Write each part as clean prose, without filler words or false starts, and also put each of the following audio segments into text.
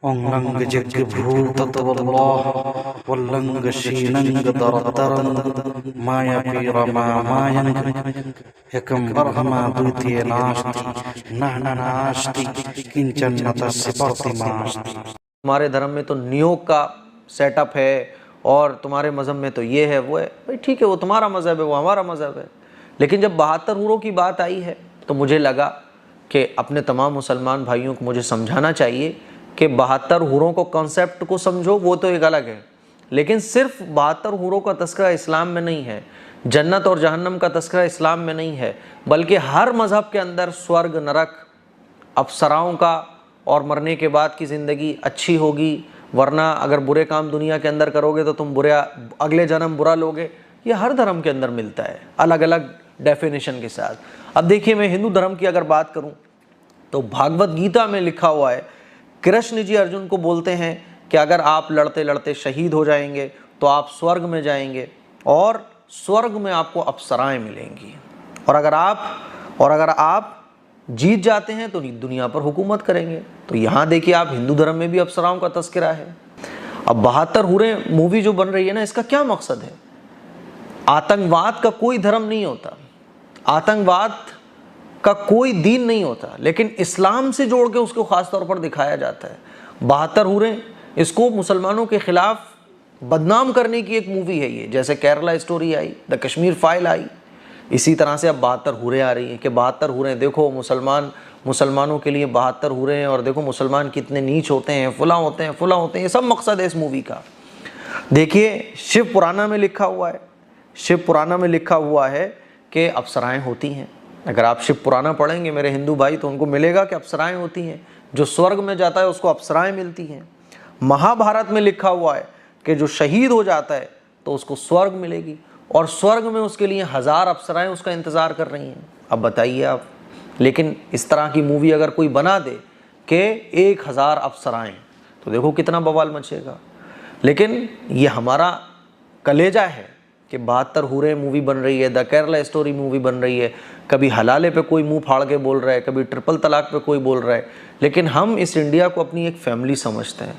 ओंलंग जग भूतत्वल्लाह वल्लंग शीनंग दरतरंग माया पीरमा मायंग एकम ब्रह्मा द्वितीय नास्ति नास्ति किंचन तस्य प्रतिमास्ति। हमारे धर्म में तो नियोग का सेटअप है और तुम्हारे मज़हब में तो ये है वो है। भाई ठीक है, वो तुम्हारा मज़हब है, वो हमारा मज़हब है। लेकिन जब 72 हूरों की बात आई है तो मुझे लगा कि अपने तमाम मुसलमान भाइयों को मुझे समझाना चाहिए कि 72 हूरों को कॉन्सेप्ट को समझो, वो तो एक अलग है, लेकिन सिर्फ 72 हूरों का तस्करा इस्लाम में नहीं है, जन्नत और जहन्नम का तस्करा इस्लाम में नहीं है, बल्कि हर मज़हब के अंदर स्वर्ग नरक, अप्सराओं का और मरने के बाद की ज़िंदगी अच्छी होगी, वरना अगर बुरे काम दुनिया के अंदर करोगे तो तुम बुरा अगले जन्म बुरा लोगे। ये हर धर्म के अंदर मिलता है अलग अलग डेफिनेशन के साथ। अब देखिए, मैं हिंदू धर्म की अगर बात करूं तो भागवत गीता में लिखा हुआ है, कृष्ण जी अर्जुन को बोलते हैं कि अगर आप लड़ते लड़ते शहीद हो जाएंगे तो आप स्वर्ग में जाएंगे और स्वर्ग में आपको अप्सराएं मिलेंगी, और अगर आप जीत जाते हैं तो दुनिया पर हुकूमत करेंगे। तो यहाँ देखिए आप, हिंदू धर्म में भी अप्सराओं का तस्करा है। अब 72 हूरें मूवी जो बन रही है ना, इसका क्या मकसद है? आतंकवाद का कोई धर्म नहीं होता, आतंकवाद का कोई दीन नहीं होता, लेकिन इस्लाम से जोड़ के उसको खास तौर पर दिखाया जाता है। 72 हूरें, इसको मुसलमानों के खिलाफ बदनाम करने की एक मूवी है ये। जैसे केरला स्टोरी आई, द कश्मीर फाइल आई, इसी तरह से अब 72 हूरें आ रही हैं कि 72 हूरें देखो, मुसलमानों के लिए 72 हूरें हैं, और देखो मुसलमान कितने नीच होते हैं, फुला होते हैं। ये सब मकसद है इस मूवी का। देखिए, शिव पुराना में लिखा हुआ है कि अप्सराएं होती हैं। अगर आप शिव पुराना पढ़ेंगे मेरे हिंदू भाई, तो उनको मिलेगा कि अप्सराएं होती हैं। जो स्वर्ग में जाता है उसको अप्सराएं मिलती हैं। महाभारत में लिखा हुआ है कि जो शहीद हो जाता है तो उसको स्वर्ग मिलेगी, और स्वर्ग में उसके लिए 1000 अप्सराएं उसका इंतज़ार कर रही हैं। अब बताइए आप, लेकिन इस तरह की मूवी अगर कोई बना दे कि 1000 अप्सराएं, तो देखो कितना बवाल मचेगा। लेकिन ये हमारा कलेजा है कि 72 हूरें मूवी बन रही है, द केरला स्टोरी मूवी बन रही है, कभी हलाले पे कोई मुंह फाड़ के बोल रहा है, कभी ट्रिपल तलाक पे कोई बोल रहा है। लेकिन हम इस इंडिया को अपनी एक फैमिली समझते हैं।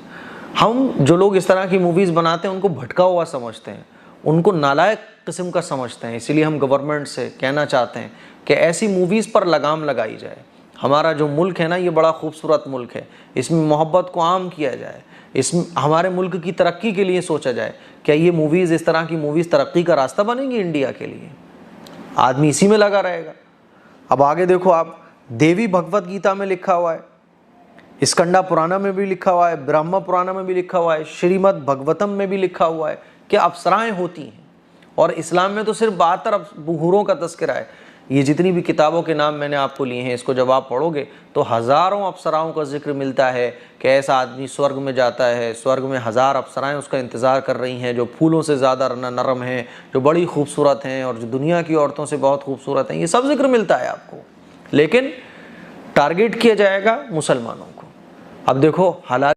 हम जो लोग इस तरह की मूवीज़ बनाते हैं उनको भटका हुआ समझते हैं, उनको नालायक किस्म का समझते हैं। इसीलिए हम गवर्नमेंट से कहना चाहते हैं कि ऐसी मूवीज़ पर लगाम लगाई जाए। हमारा जो मुल्क है ना, ये बड़ा खूबसूरत मुल्क है, इसमें मोहब्बत को आम किया जाए, इसमें हमारे मुल्क की तरक्की के लिए सोचा जाए। क्या ये मूवीज़, इस तरह की मूवीज़ तरक्की का रास्ता बनेंगी इंडिया के लिए? आदमी इसी में लगा रहेगा। अब आगे देखो आप, देवी भगवत गीता में लिखा हुआ है, स्कंदा पुराना में भी लिखा हुआ है, ब्रह्म पुराना में भी लिखा हुआ है, श्रीमद् भगवतम में भी लिखा हुआ है कि अप्सराएं होती हैं। और इस्लाम में तो सिर्फ 72 हूरों का तस्करा है। ये जितनी भी किताबों के नाम मैंने आपको लिए हैं, इसको जब आप पढ़ोगे तो हज़ारों अप्सराओं का जिक्र मिलता है कि ऐसा आदमी स्वर्ग में जाता है, स्वर्ग में 1000 अप्सराएं उसका इंतज़ार कर रही हैं, जो फूलों से ज़्यादा नरम हैं, जो बड़ी खूबसूरत हैं, और जो दुनिया की औरतों से बहुत खूबसूरत हैं। ये सब जिक्र मिलता है आपको, लेकिन टारगेट किया जाएगा मुसलमानों को। अब देखो हालात